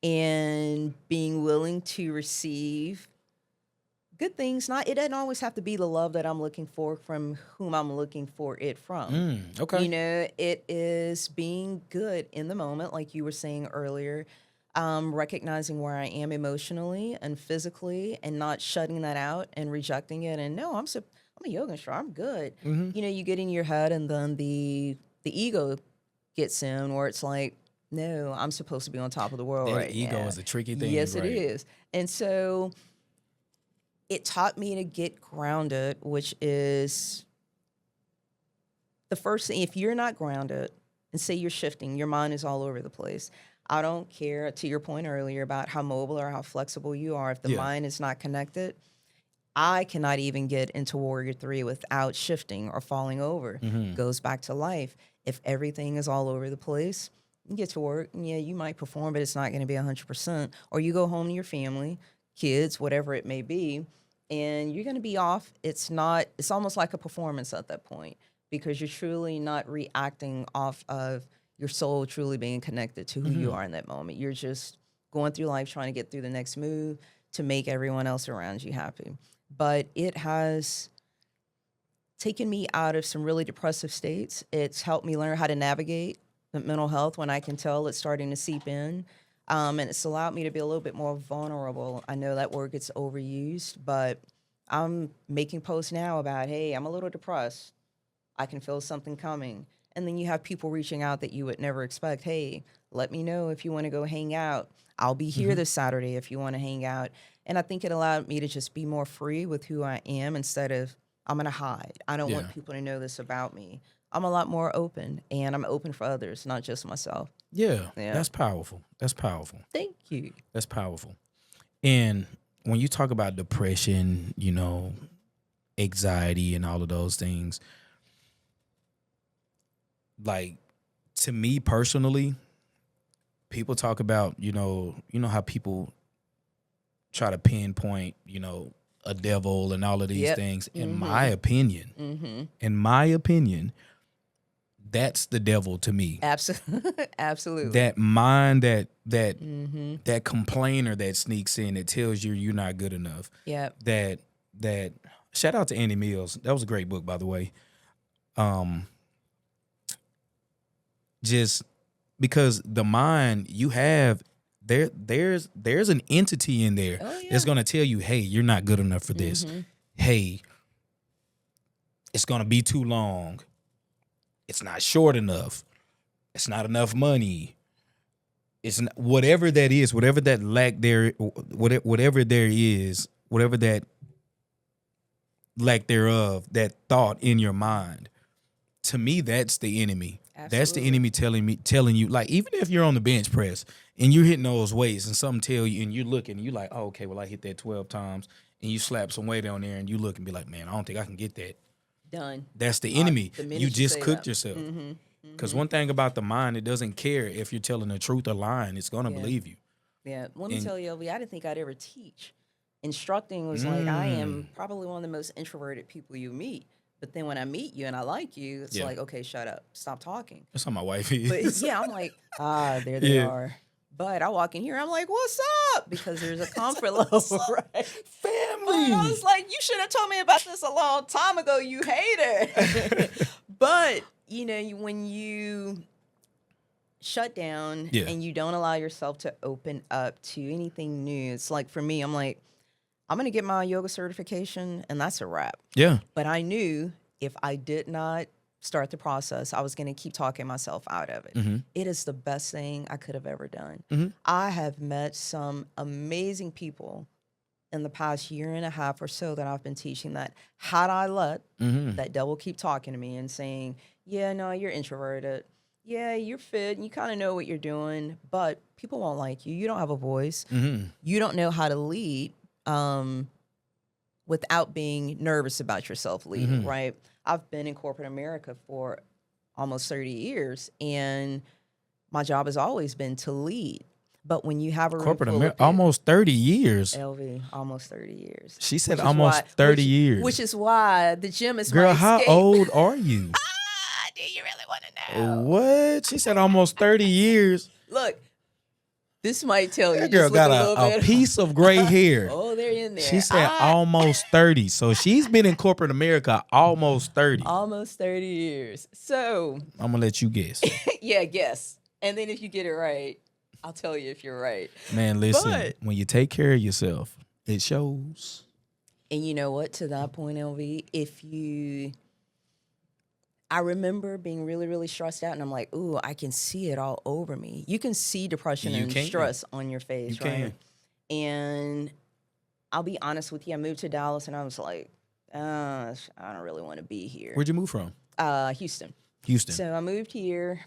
and being willing to receive good things. It doesn't always have to be the love that I'm looking for from whom I'm looking for it from. Okay. You know, it is being good in the moment, like you were saying earlier, recognizing where I am emotionally and physically and not shutting that out and rejecting it. And no, I'm a yoga instructor. I'm good. You know, you get in your head and then the ego gets in where it's like, no, I'm supposed to be on top of the world right now. Ego is a tricky thing. Yes, right? it is. And so it taught me to get grounded, which is the first thing. If you're not grounded and say you're shifting, your mind is all over the place. I don't care, to your point earlier about how mobile or how flexible you are. If the Yeah. mind is not connected, I cannot even get into Warrior 3 without shifting or falling over. Goes back to life. If everything is all over the place, you get to work, and yeah, you might perform, but it's not going to be 100%. Or you go home to your family, kids, whatever it may be, and you're going to be off. It's almost like a performance at that point because you're truly not reacting off of your soul truly being connected to who you are in that moment. You're just going through life trying to get through the next move to make everyone else around you happy. But it has taken me out of some really depressive states. It's helped me learn how to navigate the mental health when I can tell it's starting to seep in. And it's allowed me to be a little bit more vulnerable. I know that word gets overused, but I'm making posts now about, hey, I'm a little depressed. I can feel something coming. And then you have people reaching out that you would never expect. Hey, let me know if you want to go hang out. I'll be here this Saturday if you want to hang out. And I think it allowed me to just be more free with who I am instead of I'm going to hide. I don't want people to know this about me. I'm a lot more open, and I'm open for others, not just myself. Yeah. Yeah. That's powerful. That's powerful. Thank you. That's powerful. And when you talk about depression, you know, anxiety and all of those things, like, to me personally, people talk about, you know how people try to pinpoint, you know, a devil and all of these things. In my opinion, that's the devil to me. Absolutely. Absolutely. That mind, that complainer that sneaks in, that tells you you're not good enough. Yeah. That shout out to Andy Mills. That was a great book, by the way. Just because the mind you have, there's an entity in there that's gonna tell you, hey, you're not good enough for this. Hey, it's gonna be too long. It's not short enough. It's not enough money. It's not, whatever that is, whatever that lack there, whatever there is, whatever that lack thereof, that thought in your mind. To me, that's the enemy. Absolutely. That's the enemy telling you, like, even if you're on the bench press and you're hitting those weights and something tell you and you're looking and you're like, oh, okay, well, I hit that 12 times, and you slap some weight on there and you look and be like, man, I don't think I can get that. Done. That's the enemy. The minute You just say cooked that. yourself. Because one thing about the mind, it doesn't care if you're telling the truth or lying. It's going to believe you. Yeah. Let me tell you, LV, I didn't think I'd ever teach. Instructing was like, I am probably one of the most introverted people you meet. But then when I meet you and I like you, it's like, okay, shut up. Stop talking. That's how my wife is. But yeah, I'm like, there they are. But I walk in here, I'm like, what's up? Because there's a comfort level, right? Family. But I was like, you should have told me about this a long time ago, you hater. But, you know, when you shut down and you don't allow yourself to open up to anything new, it's like, for me, I'm like, I'm going to get my yoga certification, and that's a wrap. Yeah. But I knew if I did not start the process, I was going to keep talking myself out of it. It is the best thing I could have ever done. I have met some amazing people in the past year and a half or so that I've been teaching that had I let that devil keep talking to me and saying, yeah, no, you're introverted. Yeah, you're fit and you kind of know what you're doing, but people won't like you. You don't have a voice. You don't know how to lead without being nervous about yourself leading, right? I've been in corporate America for almost 30 years, and my job has always been to lead. But when you have a corporate America, almost 30 years. LV, almost 30 years. She said almost 30 years. Which is why the gym is Girl, my how escape. old are you? Do you really want to know? What? She said almost 30 years. Look, this might tell you. That girl got a piece of gray hair. Oh, they're in there. She said almost 30. So she's been in corporate America almost 30. Almost 30 years. So I'm going to let you guess. yeah, guess. And then if you get it right, I'll tell you if you're right. Man, listen, when you take care of yourself, it shows. And you know what? To that point, LV, I remember being really, really stressed out, and I'm like, ooh, I can see it all over me. You can see depression and stress on your face, right? And I'll be honest with you. I moved to Dallas and I was like, I don't really want to be here. Where'd you move from? Houston. Houston. So I moved here,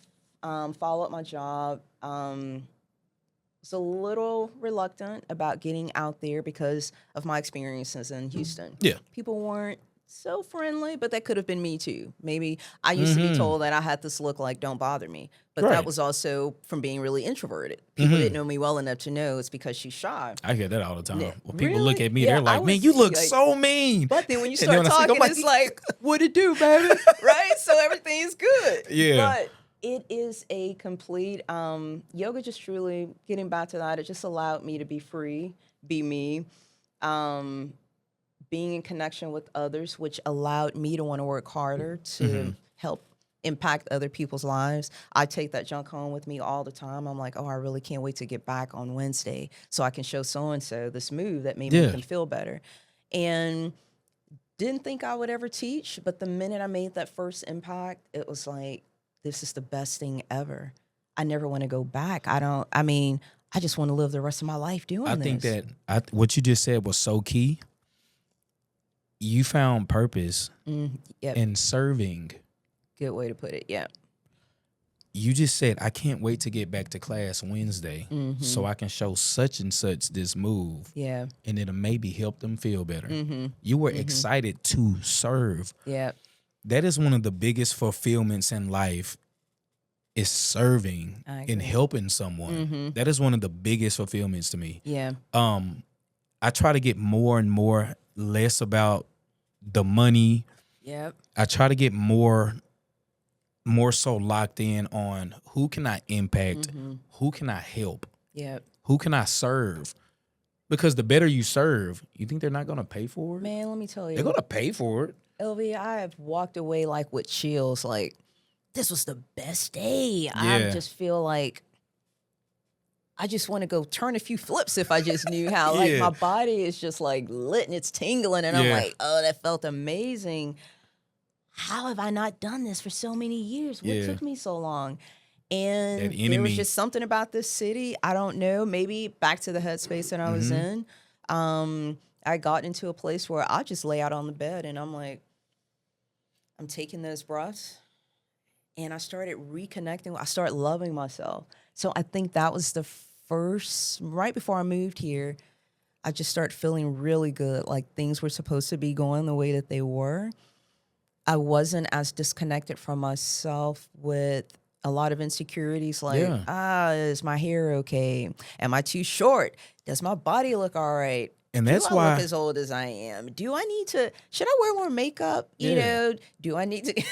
followed my job. Was a little reluctant about getting out there because of my experiences in Houston. Yeah. People weren't so friendly, but that could have been me too. Maybe I used to be told that I had this look like don't bother me, but Right. that was also from being really introverted. People didn't know me well enough to know it's because she's shy. I hear that all the time. Yeah. When people look Really? at me, Yeah, they're like, I man, was you look like- so mean. But then when you And then start when I see- talking, it's like, what it do, baby? Right? So everything's good. Yeah. But it is a complete yoga. Just truly getting back to that. It just allowed me to be free, be me, being in connection with others, which allowed me to want to work harder to help impact other people's lives. I take that junk home with me all the time. I'm like, oh, I really can't wait to get back on Wednesday so I can show so-and-so this move that may make them feel better. And didn't think I would ever teach, but the minute I made that first impact, it was like, this is the best thing ever. I never want to go back. I just want to live the rest of my life doing this. I think that what you just said was so key. You found purpose Yep. in serving. Good way to put it. Yeah. You just said, I can't wait to get back to class Wednesday so I can show such and such this move. Yeah. And it'll maybe help them feel better. You were excited to serve. Yeah. That is one of the biggest fulfillments in life, is serving I and agree. helping someone. That is one of the biggest fulfillments to me. Yeah. I try to get more and more less about the money. Yep. I try to get more so locked in on who can I impact, who can I help, Yep. who can I serve. Because the better you serve, you think they're not going to pay for it? Man, let me tell you. They're going to pay for it. LV, I have walked away like with chills, like this was the best day. Yeah. I just feel like I just want to go turn a few flips if I just knew how. Like Yeah. my body is just like lit and it's tingling and I'm Yeah. like, oh, that felt amazing. How have I not done this for so many years? What Yeah. took me so long? And That there enemy. was just something about this city. I don't know. Maybe back to the headspace that I was in. I got into a place where I just lay out on the bed and I'm like, I'm taking those breaths. And I started reconnecting. I started loving myself. So I think that was the first, right before I moved here, I just started feeling really good. Like things were supposed to be going the way that they were. I wasn't as disconnected from myself with a lot of insecurities like, is my hair okay? Am I too short? Does my body look all right? And that's do I why look as old as I am? Do I need to, should I wear more makeup? You Yeah. know, do I need to?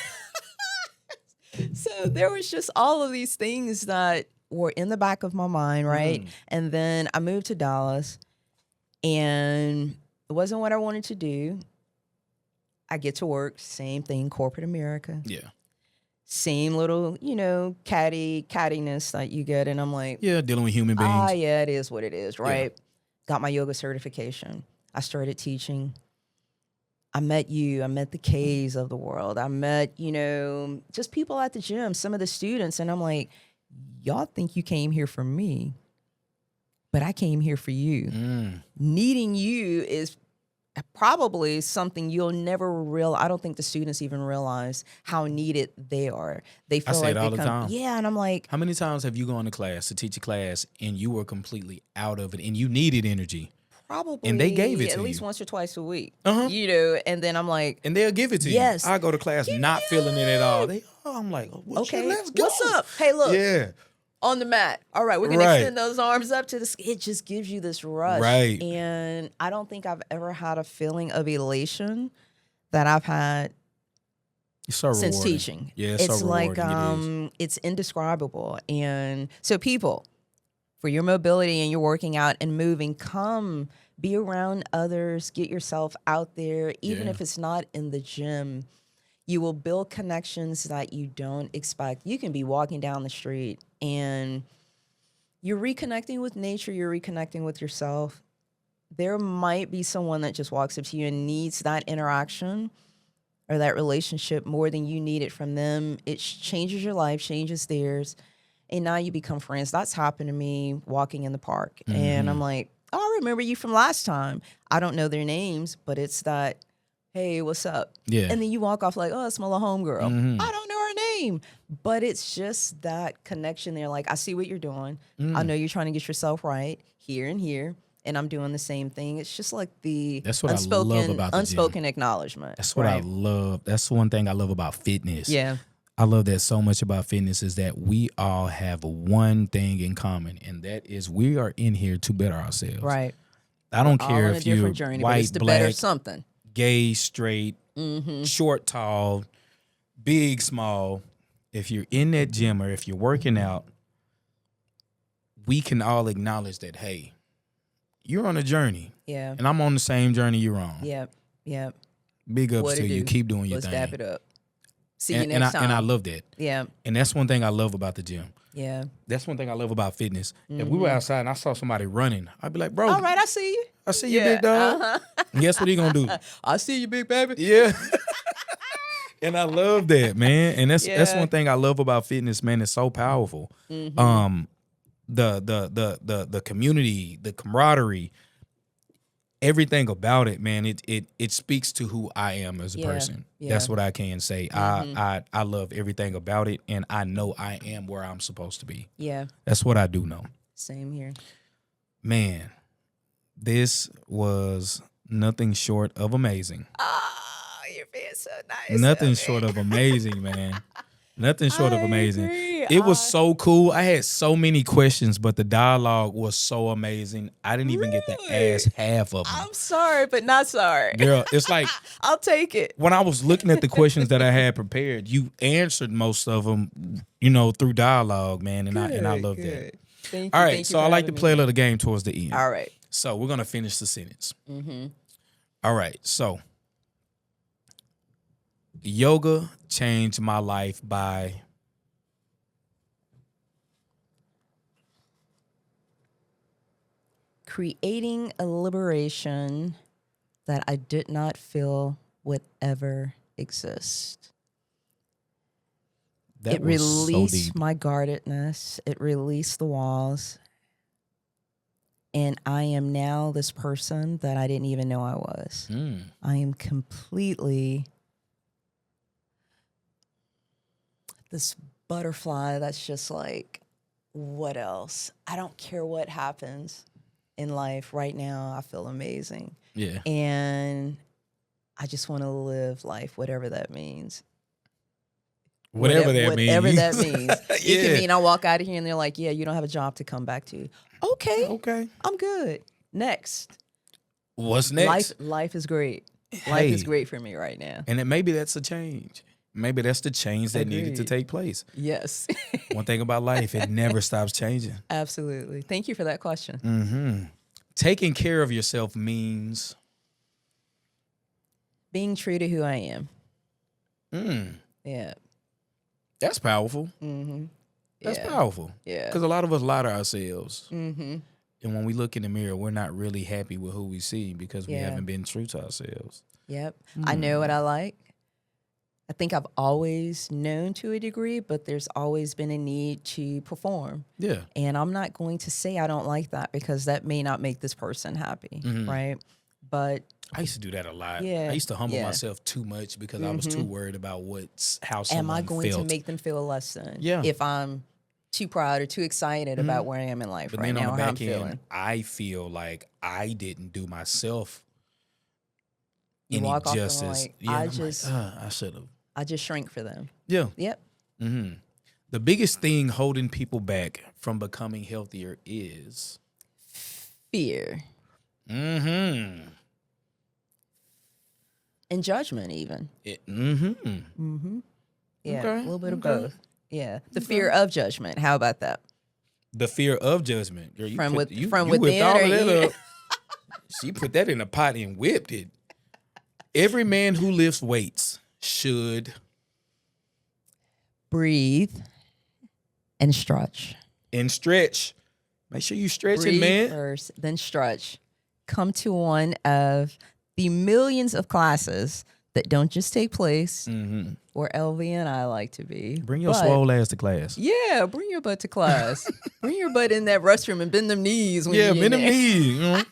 So there was just all of these things that were in the back of my mind, right? And then I moved to Dallas and it wasn't what I wanted to do. I get to work, same thing, corporate America. Yeah. Same little, cattiness that you get. And I'm like, Yeah, dealing with human beings. yeah, it is what it is, right? Got my yoga certification. I started teaching. I met you. I met the K's of the world. I met, just people at the gym, some of the students. And I'm like, y'all think you came here for me, but I came here for you. Needing you is probably something you'll never realize. I don't think the students even realize how needed they are. They feel say like it all they the come. time. Yeah, and I'm like, How many times have you gone to class to teach a class and you were completely out of it and you needed energy? probably And they gave it at to least you. once or twice a week. Uh-huh. And then I'm like, And they'll give it to Yes. you. I go to class not feeling it at all. I'm like, well, okay, shit, let's go. what's up? Hey, look, Yeah. on the mat. All right, we're gonna Right. extend those arms up to this. It just gives you this rush, Right. And I don't think I've ever had a feeling of elation that I've had It's so since rewarding. teaching. Yeah, it's so like rewarding. it's indescribable. And so people, for your mobility and your working out and moving, come be around others, get yourself out there, even Yeah. if it's not in the gym. You will build connections that you don't expect. You can be walking down the street and you're reconnecting with nature, you're reconnecting with yourself. There might be someone that just walks up to you and needs that interaction or that relationship more than you need it from them. It changes your life, changes theirs, and now you become friends. That's happened to me walking in the park. And I'm like, oh, I remember you from last time. I don't know their names, but it's that, hey, what's up? Yeah. And then you walk off like, oh, it's my little homegirl. Mm-hmm. I don't know her name. But it's just that connection there. Like, I see what you're doing. I know you're trying to get yourself right here and here. And I'm doing the same thing. It's just like the That's what I love about the unspoken gym. acknowledgement. That's what I love. That's one thing I love about fitness. Yeah. I love that so much about fitness is that we all have one thing in common, and that is we are in here to better ourselves. Right. I don't All care on a if you're different journey, but white, it's to better black, something. gay, straight, short, tall, big, small. If you're in that gym or if you're working out, we can all acknowledge that, hey, you're on a journey. Yeah. And I'm on the same journey you're on. Yep. Yep. Big ups What to it you. do? Keep doing your Let's thing. dap it up. See you next time. And I love that. Yeah. And that's one thing I love about the gym. Yeah. That's one thing I love about fitness. If we were outside and I saw somebody running, I'd be like, bro, All right, I see you. I see you, big dog. And guess what he gonna do? I see you, big baby. Yeah. And I love that, man. And that's Yeah. one thing I love about fitness, man. It's so powerful. The community, the camaraderie, everything about it, man, it speaks to who I am as a person. Yeah. That's what I can say. I love everything about it, and I know I am where I'm supposed to be. Yeah. That's what I do know. Same here. Man, this was nothing short of amazing. Oh, you're being so nice. Nothing short of amazing, man. Nothing short of amazing. Agree. It was so cool. I had so many questions, but the dialogue was so amazing. I didn't even get to ask half of them. I'm sorry, but not sorry. Girl, it's like I'll take it. when I was looking at the questions that I had prepared, you answered most of them, through dialogue, man, and I love that. Thank you. All right, Thank you so for I like to having play me. a little game towards the end. All right. So we're gonna finish the sentence. All right, so yoga changed my life by Creating a liberation that I did not feel would ever exist. that It was so released deep. my guardedness. It released the walls. And I am now this person that I didn't even know I was. I am completely this butterfly that's just like, what else? I don't care what happens in life. Right now, I feel amazing. Yeah. And I just want to live life, whatever that means. Whatever that means. It can mean I walk out of here and they're like, yeah, you don't have a job to come back to. Okay. Okay. I'm good. Next. What's next? Life is great. Life is Hey. great for me right now. And then maybe that's a change. Maybe that's the change that needed to Agreed. take place. Yes. One thing about life, it never stops changing. Absolutely. Thank you for that question. Taking care of yourself means Being true to who I am. Yeah. that's powerful. That's Yeah. powerful. Yeah. Because a lot of us lie to ourselves. And when we look in the mirror, we're not really happy with who we see because we Yeah. haven't been true to ourselves. Yep. I know what I like. I think I've always known to a degree, but there's always been a need to perform. Yeah. And I'm not going to say I don't like that because that may not make this person happy, right? But I used to do that a lot. Yeah, I used to humble yeah. myself too much because I was too worried about how am someone I going felt. to make them feel less than? Yeah. If I'm too proud or too excited about where I am in life But right then now, on the how I'm back end, feeling. I feel like I didn't do myself You any walk off and justice. like, Yeah, I I'm just I should have. I just shrink for them. Yeah. Yep. The biggest thing holding people back from becoming healthier is Fear mm-hmm. and judgment even. Yeah, Yeah, Okay, a little bit of okay. both. Yeah. The fear of judgment. How about that? the fear of judgment. Girl, you From put, with- you, from you whipped within all or of that you- up. She put that in a pot and whipped it. Every man who lifts weights should Breathe and stretch. and stretch. Make sure you stretch it, Breathe man. first, then stretch. Come to one of the millions of classes that don't just take place where LV and I like to be. Bring your but- swole ass to class. Yeah, bring your butt to class. Bring your butt in that restroom and bend them knees. When Yeah, you're in bend them there. knees. You know?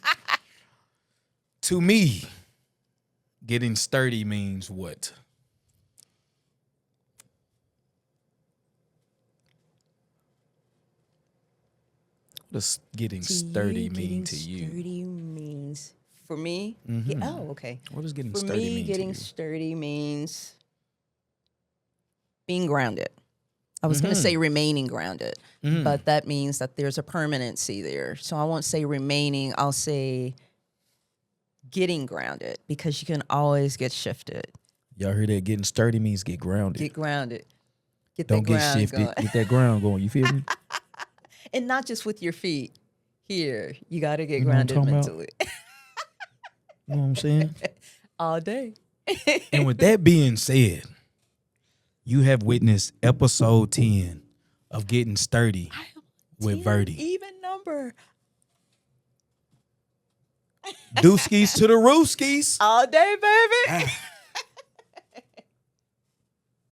To me, getting sturdy means what? What does getting sturdy mean to you? Sturdy means for me. Okay. What does getting For sturdy me, mean getting to you? sturdy means being grounded. I was going to say remaining grounded, but that means that there's a permanency there. So I won't say remaining. I'll say getting grounded, because you can always get shifted. Y'all heard that? Getting sturdy means get grounded. Get grounded. Get Don't that get ground shifted. going. Get that ground going. You feel me? And not just with your feet. Here, you got to get You know what I'm grounded talking about? mentally. You know what I'm saying? All day. And with that being said, you have witnessed episode 10 of Getting Sturdy with Verty. Even number. Dooskies to the rooskies. All day, baby.